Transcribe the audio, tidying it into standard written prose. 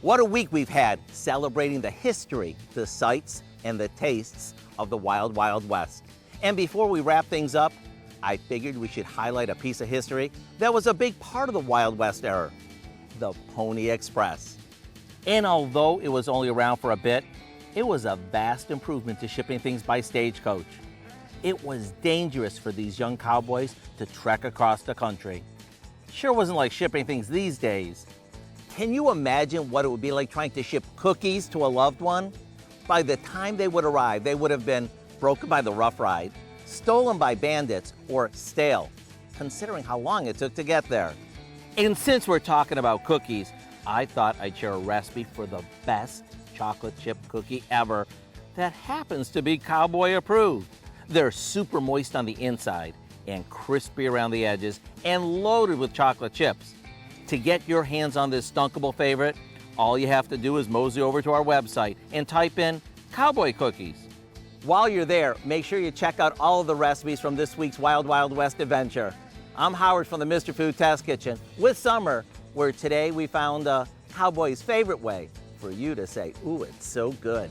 What a week we've had celebrating the history, the sights, and the tastes of the Wild Wild West. And before we wrap things up, I figured we should highlight a piece of history that was a big part of the Wild West era, the Pony Express. And although it was only around for a bit, it was a vast improvement to shipping things by stagecoach. It was dangerous for these young cowboys to trek across the country. Sure wasn't like shipping things these days. Can you imagine what it would be like trying to ship cookies to a loved one? By the time they would arrive, they would have been broken by the rough ride, stolen by bandits, or stale, considering how long it took to get there. And since we're talking about cookies, I thought I'd share a recipe for the best chocolate chip cookie ever that happens to be Cowboy approved. They're super moist on the inside and crispy around the edges and loaded with chocolate chips. To get your hands on this stunkable favorite, all you have to do is mosey over to our website and type in Cowboy Cookies. While you're there, make sure you check out all of the recipes from this week's Wild Wild West adventure. I'm Howard from the Mr. Food Test Kitchen with Summer, where today we found Cowboy's favorite way for you to say, ooh, it's so good.